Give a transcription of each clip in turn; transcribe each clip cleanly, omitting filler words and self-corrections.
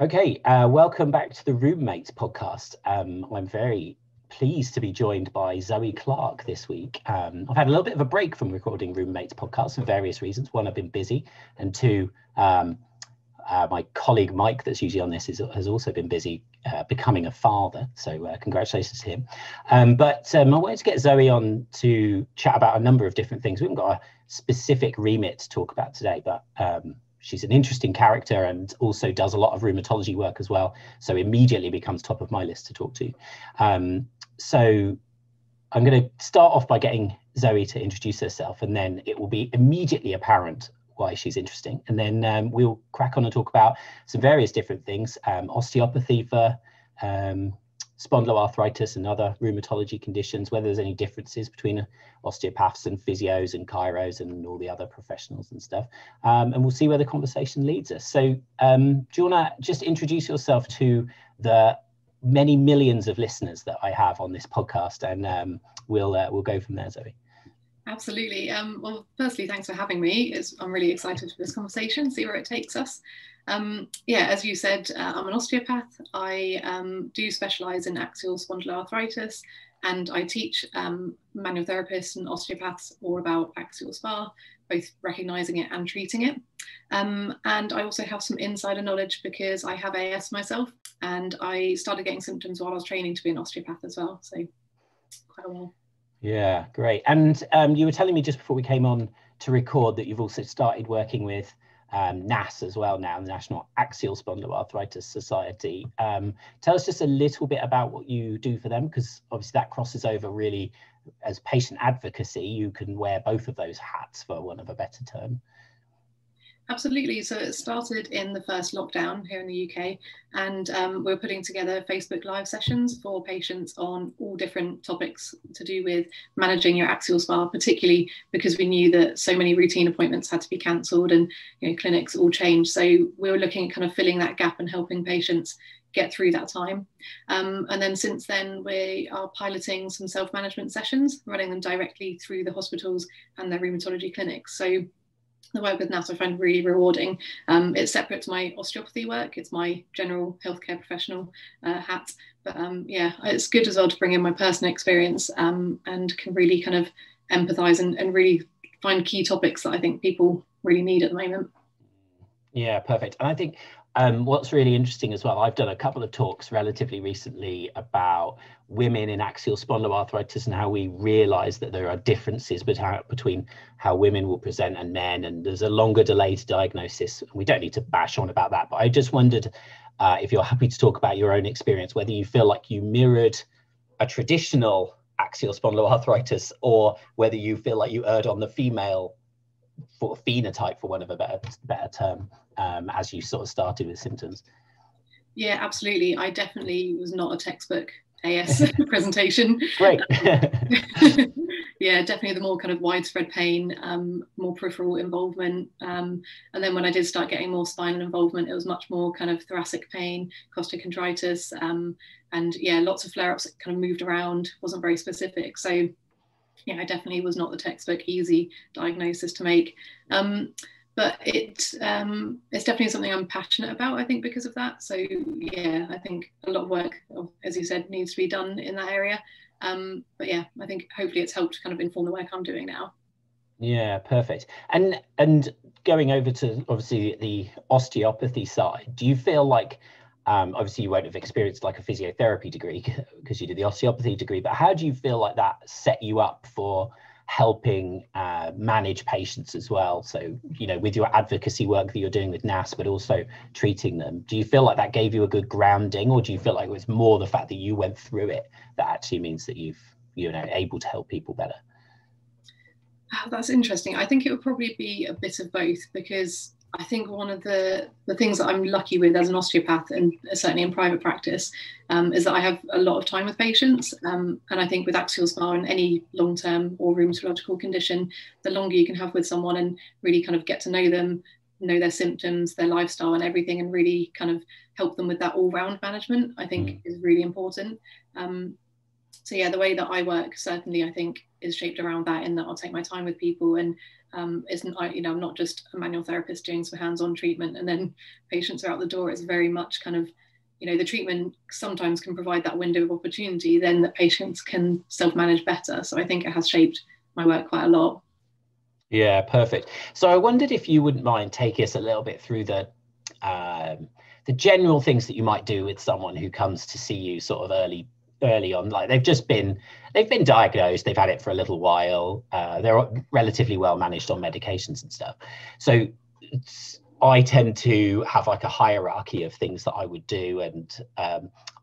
Okay, welcome back to the Rheummates podcast. I'm very pleased to be joined by Zoe Clark this week. I've had a little bit of a break from recording Rheummates podcasts for various reasons. One, I've been busy, and two, my colleague Mike, that's usually on this, has also been busy becoming a father. So congratulations to him. But I wanted to get Zoe on to chat about a number of different things. We haven't got a specific remit to talk about today, but she's an interesting character and also does a lot of rheumatology work as well. So immediately becomes top of my list to talk to. So I'm going to start off by getting Zoe to introduce herself, and then it will be immediately apparent why she's interesting. And then we'll crack on and talk about some various different things, osteopathy for spondyloarthritis and other rheumatology conditions, whether there's any differences between osteopaths and physios and chiros and all the other professionals and stuff. And we'll see where the conversation leads us. So do you want to just introduce yourself to the many millions of listeners that I have on this podcast, and we'll go from there, Zoe. Absolutely. Well, firstly, thanks for having me. I'm really excited for this conversation, see where it takes us. Yeah, as you said, I'm an osteopath. I do specialise in axial spondyloarthritis, and I teach manual therapists and osteopaths all about axial SpA, both recognising it and treating it. And I also have some insider knowledge because I have AS myself, and I started getting symptoms while I was training to be an osteopath as well. So quite a while. Yeah, great. And you were telling me just before we came on to record that you've also started working with NASS as well now, the National Axial Spondyloarthritis Society. Tell us just a little bit about what you do for them, because obviously that crosses over really as patient advocacy. You can wear both of those hats, for want of a better term. Absolutely. So it started in the first lockdown here in the UK, and we're putting together Facebook Live sessions for patients on all different topics to do with managing your axial SpA, particularly because we knew that so many routine appointments had to be cancelled and clinics all changed. So we were looking at kind of filling that gap and helping patients get through that time. And then since then, we are piloting some self-management sessions, running them directly through the hospitals and their rheumatology clinics. So the work with NASS I find really rewarding. It's separate to my osteopathy work. It's my general healthcare professional hat. But yeah, it's good as well to bring in my personal experience and can really kind of empathise and really find key topics that I think people really need at the moment. Yeah, perfect. And I think what's really interesting as well, I've done a couple of talks relatively recently about women in axial spondyloarthritis and how we realise that there are differences between how women will present and men, and there's a longer delay to diagnosis. We don't need to bash on about that, but I just wondered if you're happy to talk about your own experience, whether you feel like you mirrored a traditional axial spondyloarthritis or whether you feel like you erred on the female for phenotype, for want of a better term, as you sort of started with symptoms. Yeah, absolutely. I definitely was not a textbook AS presentation. Great. Yeah, definitely the more kind of widespread pain, more peripheral involvement. And then when I did start getting more spinal involvement, it was much more kind of thoracic pain, costochondritis, and yeah, lots of flare-ups that kind of moved around, wasn't very specific. So yeah, I definitely was not the textbook easy diagnosis to make. But it's definitely something I'm passionate about, I think, because of that. So yeah, I think a lot of work, as you said, needs to be done in that area. But yeah, I think hopefully it's helped kind of inform the work I'm doing now. Yeah, perfect. And going over to obviously the osteopathy side, do you feel like obviously you won't have experienced like a physiotherapy degree because you did the osteopathy degree, but how do you feel like that set you up for helping manage patients as well? So, with your advocacy work that you're doing with NASS, but also treating them, do you feel like that gave you a good grounding, or do you feel like it was more the fact that you went through it that actually means that you're able to help people better? Oh, that's interesting. I think it would probably be a bit of both, because I think one of the things that I'm lucky with as an osteopath, and certainly in private practice, is that I have a lot of time with patients. And I think with axial SpA and any long-term or rheumatological condition, the longer you can have with someone and really kind of get to know them, know their symptoms, their lifestyle and everything, and really kind of help them with that all-round management, I think is really important. So yeah, the way that I work certainly I think is shaped around that, in that I'll take my time with people, and isn't I, I'm not just a manual therapist doing some hands-on treatment and then patients are out the door. It's very much kind of, the treatment sometimes can provide that window of opportunity then that patients can self-manage better. So I think it has shaped my work quite a lot. Yeah, perfect. So I wondered if you wouldn't mind taking us a little bit through the general things that you might do with someone who comes to see you sort of early on, like they've been diagnosed, they've had it for a little while, they're relatively well managed on medications and stuff. So I tend to have like a hierarchy of things that I would do, and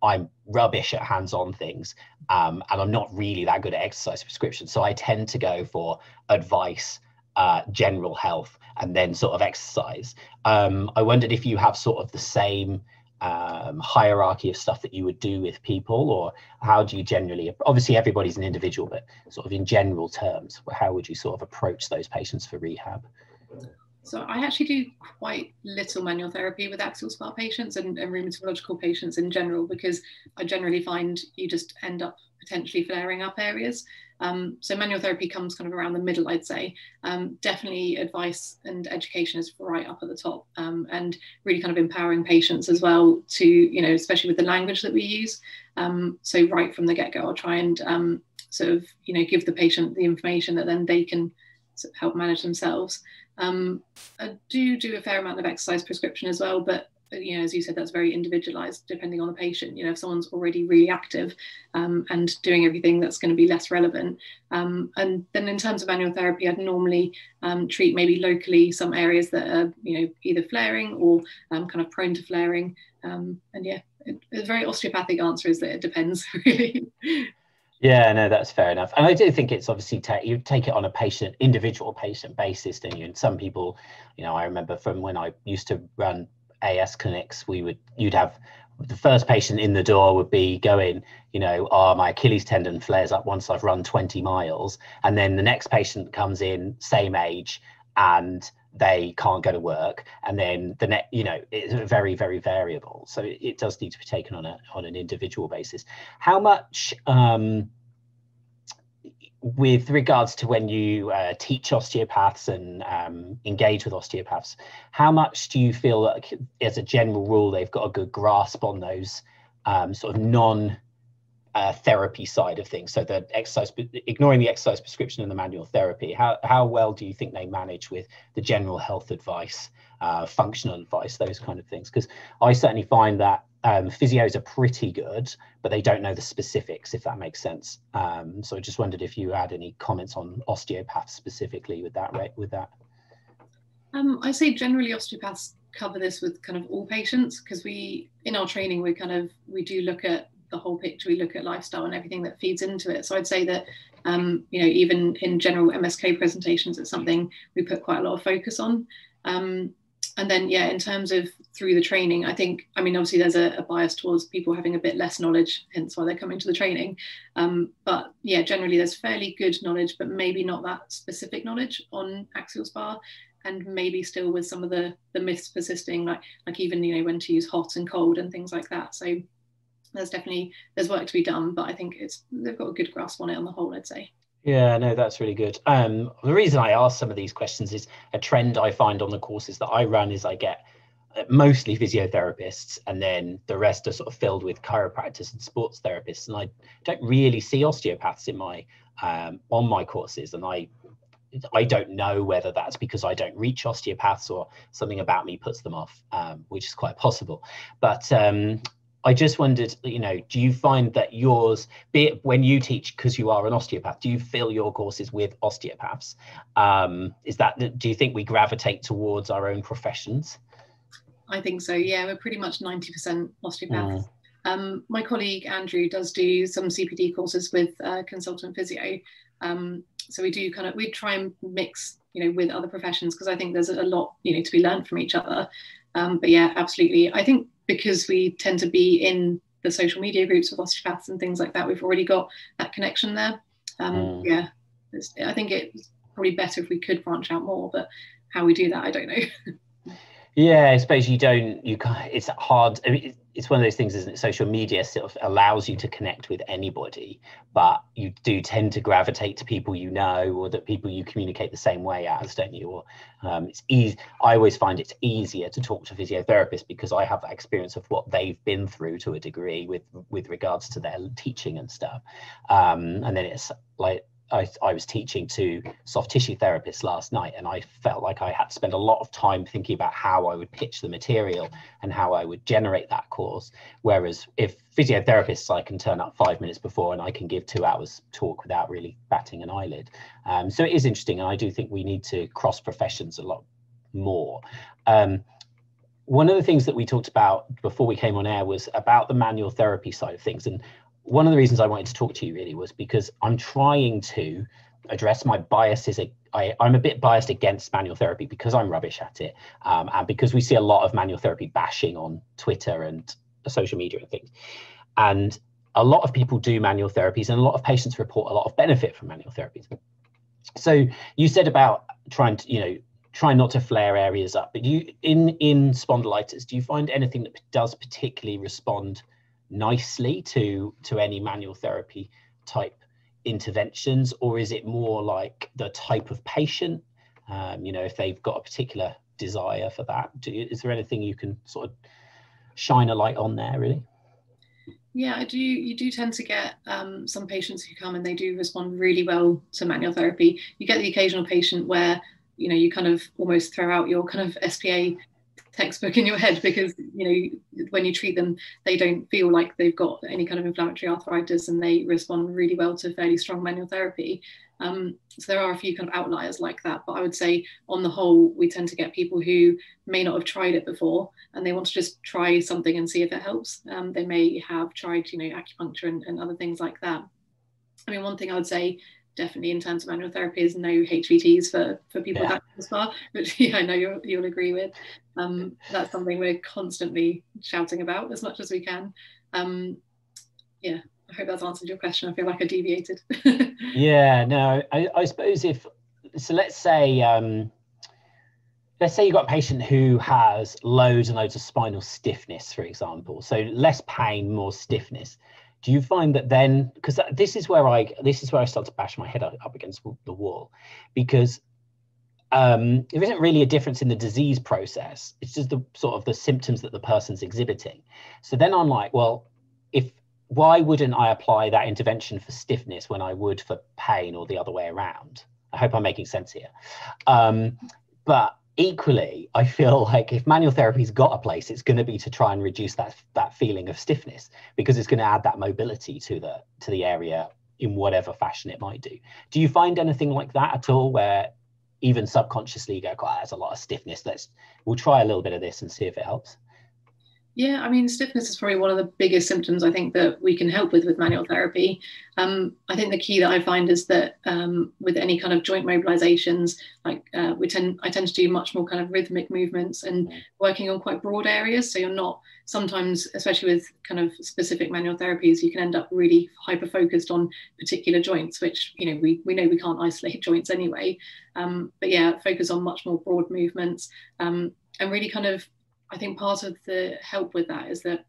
I'm rubbish at hands-on things, and I'm not really that good at exercise prescription. So I tend to go for advice, general health, and then sort of exercise. I wondered if you have sort of the same hierarchy of stuff that you would do with people, or how do you generally, obviously everybody's an individual, but sort of in general terms, how would you sort of approach those patients for rehab? So I actually do quite little manual therapy with AxSpA patients and rheumatological patients in general, because I generally find you just end up potentially flaring up areas. So manual therapy comes kind of around the middle, I'd say. Definitely advice and education is right up at the top, and really kind of empowering patients as well to, especially with the language that we use. So right from the get-go, I'll try and sort of, give the patient the information that then they can sort of help manage themselves. I do a fair amount of exercise prescription as well, but as you said, that's very individualized depending on the patient. If someone's already really active and doing everything, that's going to be less relevant. And then in terms of manual therapy, I'd normally treat maybe locally some areas that are, either flaring or kind of prone to flaring. And yeah, a very osteopathic answer is that it depends, really. Yeah, no, that's fair enough. And I do think it's obviously you take it on a individual patient basis, don't you? And some people, I remember from when I used to run AS clinics, you'd have the first patient in the door would be going, my Achilles tendon flares up once I've run 20 miles. And then the next patient comes in, same age, and they can't go to work. And then the next, it's very, very variable. So it does need to be taken on an individual basis. How much, with regards to when you teach osteopaths and engage with osteopaths, how much do you feel like, as a general rule, they've got a good grasp on those sort of non-therapy side of things? So the exercise, ignoring the exercise prescription and the manual therapy, how well do you think they manage with the general health advice, functional advice, those kind of things? Because I certainly find that physios are pretty good, but they don't know the specifics, if that makes sense. So I just wondered if you had any comments on osteopaths specifically with that. I say generally osteopaths cover this with kind of all patients, because in our training we do look at the whole picture. We look at lifestyle and everything that feeds into it. So I'd say that even in general MSK presentations, it's something we put quite a lot of focus on. And then, in terms of through the training, obviously there's a bias towards people having a bit less knowledge, hence why they're coming to the training. But generally there's fairly good knowledge, but maybe not that specific knowledge on AxSpA, and maybe still with some of the myths persisting, like even, when to use hot and cold and things like that. So there's work to be done, but I think they've got a good grasp on it on the whole, I'd say. Yeah, no, that's really good. The reason I ask some of these questions is a trend I find on the courses that I run is I get mostly physiotherapists, and then the rest are sort of filled with chiropractors and sports therapists. And I don't really see osteopaths in my on my courses, and I don't know whether that's because I don't reach osteopaths or something about me puts them off, which is quite possible. But I just wondered, do you find that yours, be it when you teach, because you are an osteopath, do you fill your courses with osteopaths? Do you think we gravitate towards our own professions? I think so. Yeah, we're pretty much 90% osteopaths. My colleague Andrew does do some CPD courses with consultant physio. So we try and mix, with other professions, because I think there's a lot, to be learned from each other. But yeah, absolutely. I think because we tend to be in the social media groups with osteopaths and things like that, we've already got that connection there. I think it's probably better if we could branch out more, but how we do that, I don't know. Yeah, I suppose you can't, it's hard. I mean, it's one of those things, isn't it? Social media sort of allows you to connect with anybody, but you do tend to gravitate to people you know, or that people you communicate the same way as, don't you? Or it's easy. I always find it's easier to talk to physiotherapists because I have that experience of what they've been through to a degree with regards to their teaching and stuff. And then it's like, I was teaching to soft tissue therapists last night, and I felt like I had to spend a lot of time thinking about how I would pitch the material and how I would generate that course. Whereas if physiotherapists, I can turn up 5 minutes before and I can give 2 hours talk without really batting an eyelid. So it is interesting, and I do think we need to cross professions a lot more. One of the things that we talked about before we came on air was about the manual therapy side of things. And one of the reasons I wanted to talk to you really was because I'm trying to address my biases. I'm a bit biased against manual therapy because I'm rubbish at it, and because we see a lot of manual therapy bashing on Twitter and social media and things. And a lot of people do manual therapies, and a lot of patients report a lot of benefit from manual therapies. So you said about trying to, try not to flare areas up, but in spondylitis, do you find anything that does particularly respond nicely to any manual therapy type interventions, or is it more like the type of patient, if they've got a particular desire for that? Is there anything you can sort of shine a light on there, really? Yeah, you do tend to get some patients who come and they do respond really well to manual therapy. You get the occasional patient where you kind of almost throw out your kind of SPA textbook in your head because when you treat them, they don't feel like they've got any kind of inflammatory arthritis, and they respond really well to fairly strong manual therapy. So there are a few kind of outliers like that, but I would say on the whole, we tend to get people who may not have tried it before and they want to just try something and see if it helps. They may have tried acupuncture and other things like that. I mean, one thing I would say definitely in terms of manual therapy is no HVTs for people with AxSpA, which I know you'll agree with. That's something we're constantly shouting about as much as we can. I hope that's answered your question. I feel like I deviated. Yeah, no, I suppose let's say you've got a patient who has loads and loads of spinal stiffness, for example, so less pain, more stiffness. Do you find that then, because this is where I start to bash my head up against the wall, because there isn't really a difference in the disease process. It's just the sort of the symptoms that the person's exhibiting. So then I'm like, well, why wouldn't I apply that intervention for stiffness when I would for pain, or the other way around? I hope I'm making sense here. But equally, I feel like if manual therapy's got a place, it's going to be to try and reduce that feeling of stiffness, because it's going to add that mobility to the area in whatever fashion it might do. Do you find anything like that at all, where even subconsciously you go, oh, there's a lot of stiffness, we'll try a little bit of this and see if it helps? Yeah, I mean, stiffness is probably one of the biggest symptoms I think that we can help with manual therapy. I think the key that I find is that with any kind of joint mobilizations, like I tend to do much more kind of rhythmic movements and working on quite broad areas. So you're not, sometimes, especially with kind of specific manual therapies, you can end up really hyper focused on particular joints, which we know we can't isolate joints anyway. But yeah, focus on much more broad movements, and really kind of, I think part of the help with that is that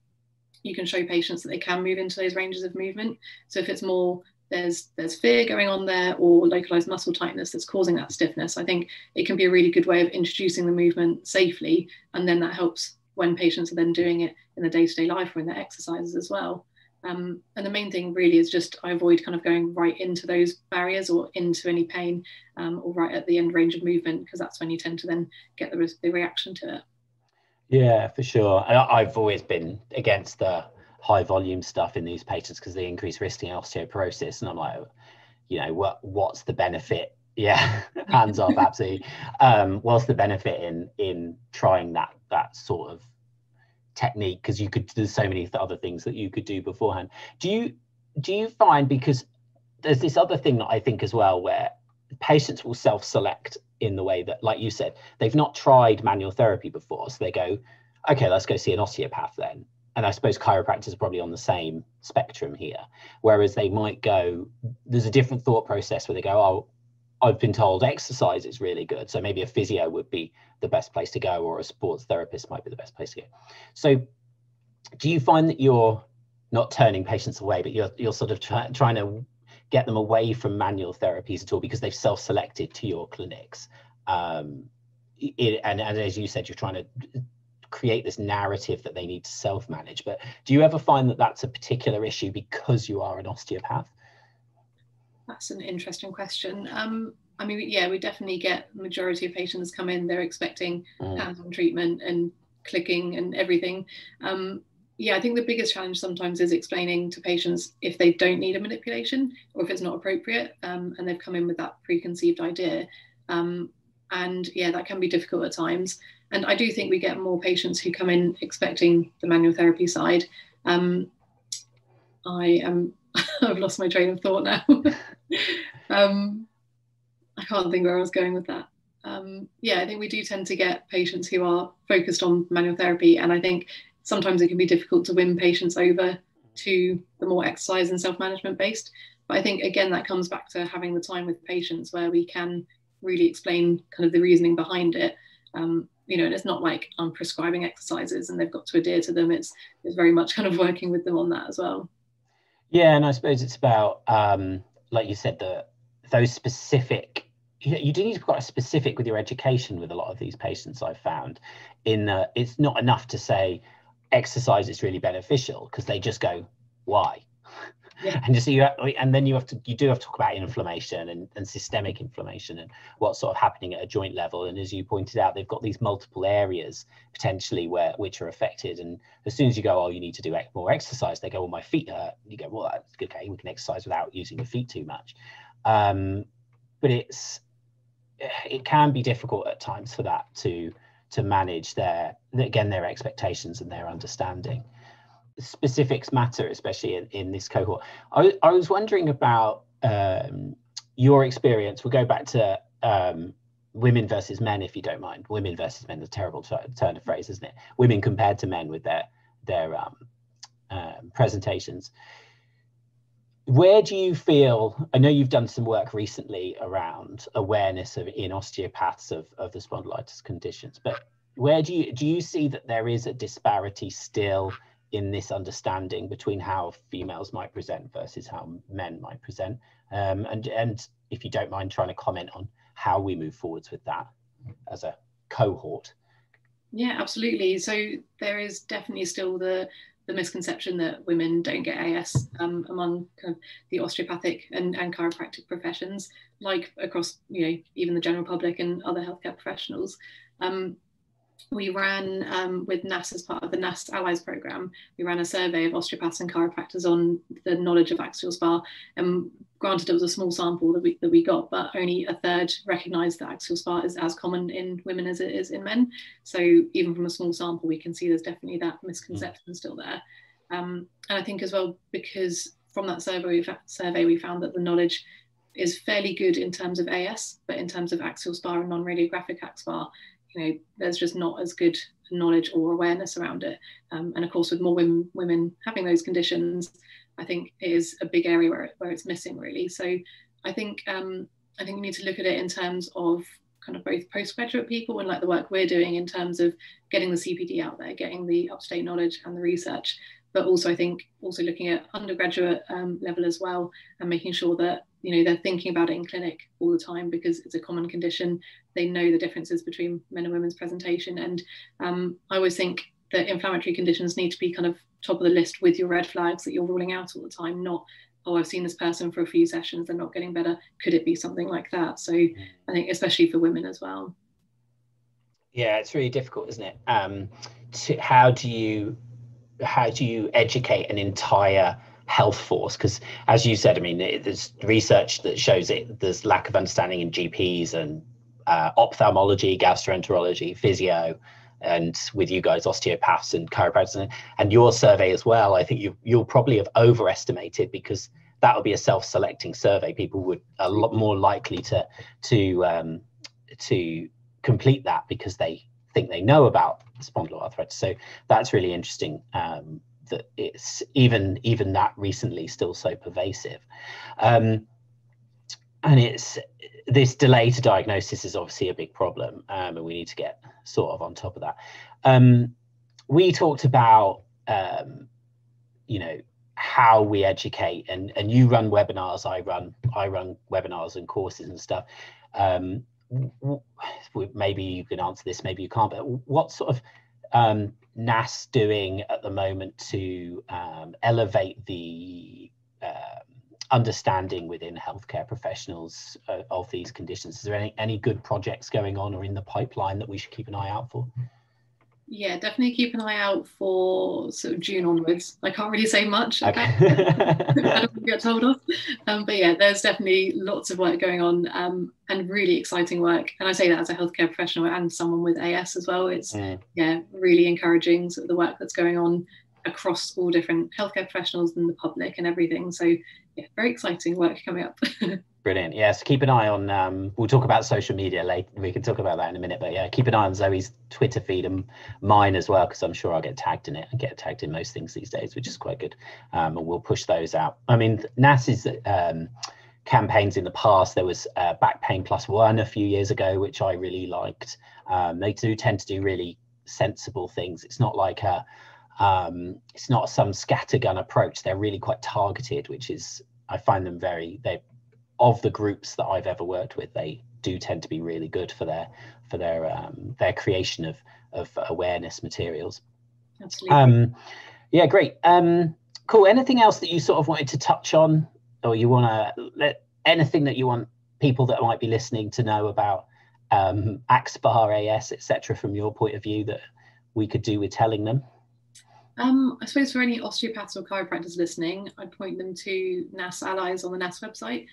you can show patients that they can move into those ranges of movement. So if it's more, there's fear going on there, or localized muscle tightness that's causing that stiffness, I think it can be a really good way of introducing the movement safely. And then that helps when patients are then doing it in the day-to-day life or in their exercises as well. And the main thing really is just I avoid kind of going right into those barriers or into any pain, or right at the end range of movement, because that's when you tend to then get the reaction to it. Yeah, for sure. I've always been against the high volume stuff in these patients because they increase risk in osteoporosis. And I'm like, what's the benefit? Yeah, hands off, absolutely. What's the benefit in trying that sort of technique? Because there's so many other things that you could do beforehand. Do you find, because there's this other thing that I think as well, where patients will self-select in the way that, like you said, they've not tried manual therapy before, so they go, okay, let's go see an osteopath then. And I suppose chiropractors are probably on the same spectrum here, whereas they might go, there's a different thought process where they go, oh, I've been told exercise is really good. So maybe a physio would be the best place to go, or a sports therapist might be the best place to go. So do you find that you're not turning patients away, but you're sort of trying to get them away from manual therapies at all because they've self-selected to your clinics? And as you said, you're trying to create this narrative that they need to self-manage. But do you ever find that that's a particular issue because you are an osteopath? That's an interesting question. I mean, yeah, we definitely get the majority of patients come in, they're expecting hands-on treatment and clicking and everything. Yeah, I think the biggest challenge sometimes is explaining to patients if they don't need a manipulation or if it's not appropriate, and they've come in with that preconceived idea. And yeah, that can be difficult at times. And I do think we get more patients who come in expecting the manual therapy side. I've lost my train of thought now. I can't think where I was going with that. Yeah, I think we do tend to get patients who are focused on manual therapy, and I think sometimes it can be difficult to win patients over to the more exercise and self-management based. But I think, again, that comes back to having the time with patients where we can really explain kind of the reasoning behind it. You know, and it's not like I'm prescribing exercises and they've got to adhere to them. It's very much kind of working with them on that as well. Yeah, and I suppose it's about, like you said, those specific, you do need to be quite specific with your education with a lot of these patients I've found. It's not enough to say exercise is really beneficial, because they just go, why? Yeah. And then you do have to talk about inflammation and systemic inflammation and what's sort of happening at a joint level. And as you pointed out, they've got these multiple areas potentially which are affected. And as soon as you go, oh, you need to do more exercise, they go, well, my feet hurt. You go, well, that's okay, we can exercise without using the feet too much. But it can be difficult at times for that to manage their expectations and their understanding. Specifics matter, especially in this cohort. I was wondering about your experience. We'll go back to women versus men, if you don't mind. Women versus men is a terrible turn of phrase, isn't it? Women compared to men with their presentations. Where do you feel, I know you've done some work recently around awareness in osteopaths of the spondylitis conditions, but where do you see that there is a disparity still in this understanding between how females might present versus how men might present? And if you don't mind trying to comment on how we move forwards with that as a cohort. Yeah, absolutely. So there is definitely still the misconception that women don't get AS among kind of the osteopathic and chiropractic professions, like across, even the general public and other healthcare professionals. We ran with NASS, as part of the NASS Allies program, we ran a survey of osteopaths and chiropractors on the knowledge of AxSpA. And granted, it was a small sample that we got, but only a third recognised that AxSpA is as common in women as it is in men. So even from a small sample, we can see there's definitely that misconception still there. And I think as well, because from that survey we found that the knowledge is fairly good in terms of AS, but in terms of AxSpA and non-radiographic AxSpA, there's just not as good knowledge or awareness around it. And of course, with more women having those conditions, I think it is a big area where it's missing, really. So I think we need to look at it in terms of kind of both postgraduate people and like the work we're doing in terms of getting the CPD out there, getting the up-to-date knowledge and the research, but also I think also looking at undergraduate level as well, and making sure that they're thinking about it in clinic all the time, because it's a common condition. They know the differences between men and women's presentation. And I always think that inflammatory conditions need to be kind of top of the list with your red flags that you're ruling out all the time, not, oh, I've seen this person for a few sessions, they're not getting better. Could it be something like that? So I think especially for women as well. Yeah, it's really difficult, isn't it? How do you educate an entire health force? Because as you said, I mean, there's research that shows there's lack of understanding in GPs and ophthalmology, gastroenterology, physio, and with you guys, osteopaths and chiropractors, and your survey as well. I think you'll probably have overestimated, because that would be a self-selecting survey. People would a lot more likely to complete that because they think they know about spondyloarthritis. So that's really interesting. That it's even that recently still so pervasive, and it's this delay to diagnosis is obviously a big problem, and we need to get sort of on top of that. We talked about, you know, how we educate, and you run webinars, I run webinars and courses and stuff. Maybe you can answer this, maybe you can't, but what sort of NASS doing at the moment to elevate the understanding within healthcare professionals of these conditions? Is there any good projects going on or in the pipeline that we should keep an eye out for? Yeah, definitely keep an eye out for sort of June onwards. I can't really say much about Okay. it. I don't get told off. But yeah, there's definitely lots of work going on, and really exciting work. And I say that as a healthcare professional and someone with AS as well. It's yeah, really encouraging sort of the work that's going on across all different healthcare professionals and the public and everything. So yeah, very exciting work coming up. Brilliant. Yeah, so keep an eye on, we'll talk about social media later. We can talk about that in a minute, but yeah, keep an eye on Zoe's Twitter feed and mine as well, because I'm sure I'll get tagged in it and get tagged in most things these days, which is quite good. And we'll push those out. I mean, NASS's campaigns in the past, there was Back Pain Plus One a few years ago, which I really liked. They do tend to do really sensible things. It's not like it's not some scattergun approach. They're really quite targeted, which is, I find them they of the groups that I've ever worked with, they do tend to be really good for their creation of awareness materials. Absolutely. Yeah, great. Cool. Anything else that you sort of wanted to touch on, or you want to anything that you want people that might be listening to know about AxSpA, AS, etc., from your point of view that we could do with telling them? I suppose for any osteopaths or chiropractors listening, I'd point them to NASS Allies on the NASS website.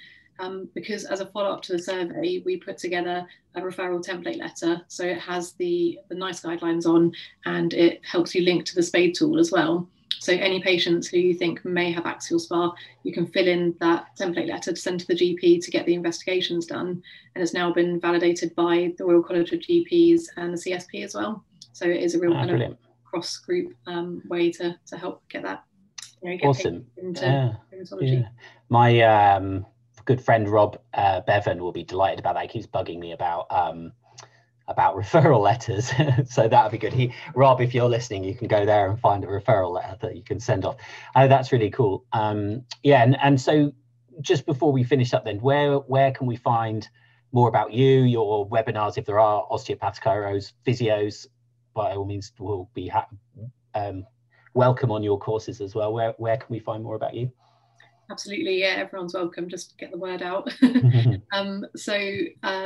Because as a follow-up to the survey, we put together a referral template letter. So it has the NICE guidelines on, and it helps you link to the SPADE tool as well. So any patients who you think may have axial SPA, you can fill in that template letter to send to the GP to get the investigations done. And it's now been validated by the Royal College of GPs and the CSP as well. So it is a real kind of cross-group way to help get that, you know, get awesome into rheumatology. Yeah. My good friend Rob Bevan will be delighted about that. He keeps bugging me about referral letters. So that would be good. Rob, if you're listening, you can go there and find a referral letter that you can send off. Oh, that's really cool. Yeah, and so just before we finish up then, where can we find more about you, your webinars, if there are osteopaths, chiros, physios? By all means, we'll be welcome on your courses as well. Where can we find more about you? Absolutely, yeah, everyone's welcome. Just get the word out. So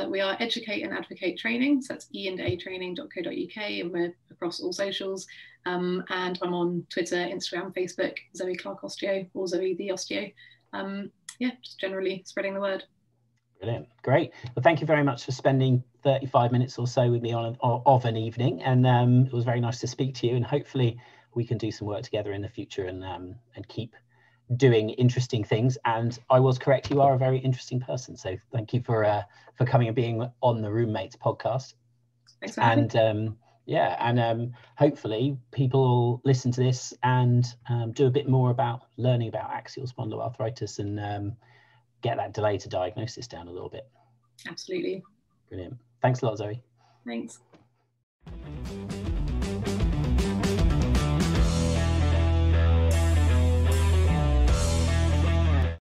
we are Educate and Advocate Training. So that's e&atraining.co.uk, and we're across all socials. And I'm on Twitter, Instagram, Facebook, Zoe Clark Osteo, or Zoe the Osteo. Yeah, just generally spreading the word. Brilliant, great. Well, thank you very much for spending 35 minutes or so with me of an evening, and it was very nice to speak to you. And hopefully we can do some work together in the future and keep doing interesting things. And I was correct, you are a very interesting person, so thank you for coming and being on the Rheummates podcast. Thanks for having me. Yeah, and hopefully people will listen to this and do a bit more about learning about axial spondyloarthritis and get that delay to diagnosis down a little bit. Absolutely. Brilliant. Thanks a lot, Zoe. Thanks.